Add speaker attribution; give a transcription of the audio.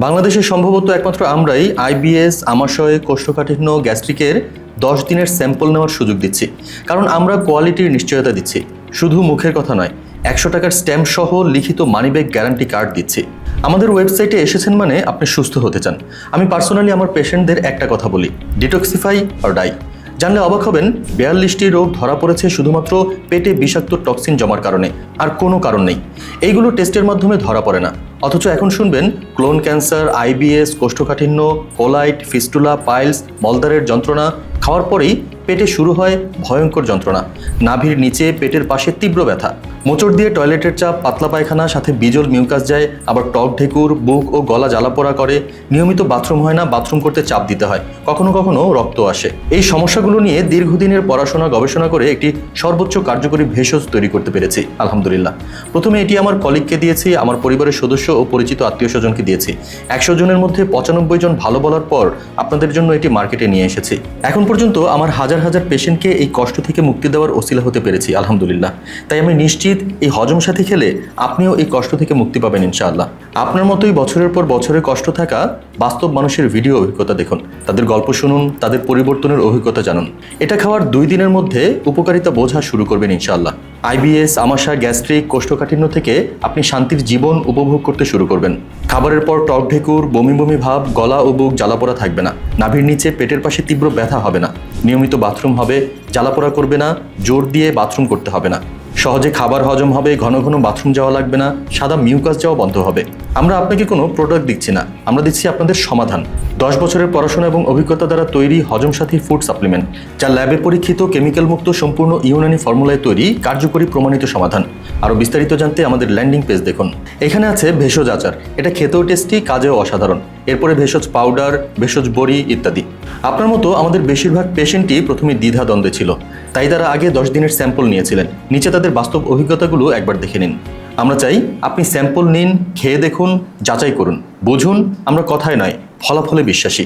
Speaker 1: বাংলাদেশে সম্ভবত একমাত্র আমরাই আইবিএস, আমাশয়, কোষ্ঠকাঠিন্য, গ্যাস্ট্রিকের 10 দিনের স্যাম্পল নেওয়ার সুযোগ দিচ্ছি। কারণ আমরা কোয়ালিটির নিশ্চয়তা দিচ্ছি, শুধু মুখের কথা নয়, 100 টাকার স্ট্যাম্প সহ লিখিত মানিব্যাগ গ্যারান্টি কার্ড দিচ্ছি। আমাদের ওয়েবসাইটে এসেছেন মানে আপনি সুস্থ হতে চান। আমি পার্সোনালি আমার পেশেন্টদের একটা কথা বলি, ডিটক্সিফাই অর ডাই। জানলে অবাক হবেন, 42টি রোগ ধরা পড়েছে শুধুমাত্র পেটে বিষাক্ত টক্সিন জমার কারণে, আর কোনো কারণ নেই। এইগুলো টেস্টের মাধ্যমে ধরা পড়ে না। অথচ এখন শুনবেন ক্লোন ক্যান্সার, আইবিএস, কোষ্ঠকাঠিন্য, কোলাইট, ফিস্টুলা, পাইলস, মলদ্বারের যন্ত্রণা, খাওয়ার পরেই পেটে শুরু হয় ভয়ঙ্কর যন্ত্রণা, নাভির নিচে পেটের পাশে তীব্র ব্যথা, মোচড় দিয়ে টয়লেটের চাপ, পাতলা পায়খানা, সাথে বিজল মিউকাস যায়, আবার টক ঢেকুর, বুক ও গলা জ্বালাপোড়া করে, নিয়মিত বাথরুম হয় না, বাথরুম করতে চাপ দিতে হয়, কখনো কখনো রক্ত আসে। এই সমস্যাগুলো নিয়ে দীর্ঘদিনের পড়াশোনা গবেষণা করে একটি সর্বোচ্চ কার্যকরী ভেষজ তৈরি করতে পেরেছি আলহামদুলিল্লাহ। প্রথমে এটি আমার কলিগকে দিয়েছি, আমার পরিবারের সদস্য ও পরিচিত আত্মীয় স্বজনকে দিয়েছি। 100 জনের মধ্যে 95 জন ভালো বলার পর আপনাদের জন্য এটি মার্কেটে নিয়ে এসেছি। এখন পর্যন্ত আমার হাজার হাজার পেশেন্টকে এই কষ্ট থেকে মুক্তি দেওয়ার ওসিলা হতে পেরেছি আলহামদুলিল্লাহ। তাই আমি নিশ্চিত এই হজম সাথী খেলে আপনিও এই কষ্ট থেকে মুক্তি পাবেন ইনশাআল্লাহ। আপনার মতোই বছরের পর বছরে কষ্ট থাকা বাস্তব মানুষের ভিডিও অভিজ্ঞতা দেখুন, তাদের গল্প শুনুন, তাদের পরিবর্তনের অভিজ্ঞতা জানুন। এটা খাওয়ার 2 দিনের মধ্যে উপকারিতা বোঝা শুরু করবেন ইনশাআল্লাহ। আইবিএস, আমাশা, গ্যাস্ট্রিক, কোষ্ঠকাঠিন্য থেকে আপনি শান্তির জীবন উপভোগ করতে শুরু করবেন। খাবারের পর টক ঢেকুর, বমি বমি ভাব, গলা ও বুক জ্বালাপোড়া থাকবে না, নাভির নিচে পেটের পাশে তীব্র ব্যথা হবে না, নিয়মিত বাথরুম হবে, জ্বালাপোড়া করবে না, জোর দিয়ে বাথরুম করতে হবে না, সহজে খাবার হজম হবে, ঘন ঘন বাথরুম যাওয়া লাগবে না, সাদা মিউকাস যাওয়া বন্ধ হবে। আমরা আপনাকে কোনো প্রোডাক্ট দিচ্ছি না, আমরা দিচ্ছি আপনাদের সমাধান। 10 বছরের পড়াশোনা এবং অভিজ্ঞতা দ্বারা তৈরি হজম সাথী ফুড সাপ্লিমেন্ট, যা ল্যাবে পরীক্ষিত, কেমিক্যাল মুক্ত, সম্পূর্ণ ইউনানি ফর্মুলায় তৈরি, কার্যকরী প্রমাণিত সমাধান। আরও বিস্তারিত জানতে আমাদের ল্যান্ডিং পেজ দেখুন। এখানে আছে ভেষজ আচার, এটা খেতেও টেস্টি, কাজেও অসাধারণ। এরপরে ভেষজ পাউডার, ভেষজ বড়ি ইত্যাদি। আপনার মতো আমাদের বেশিরভাগ পেশেন্টই প্রথমে দ্বিধা দ্বন্দ্বে ছিল, তাই তারা আগে 10 দিনের স্যাম্পল নিয়েছিলেন। নিচে তাদের বাস্তব অভিজ্ঞতাগুলো একবার দেখে নিন। আমরা চাই আপনি স্যাম্পল নিন, খেয়ে দেখুন, যাচাই করুন, বুঝুন। আমরা কথায় নয়, ফলাফলে বিশ্বাসী।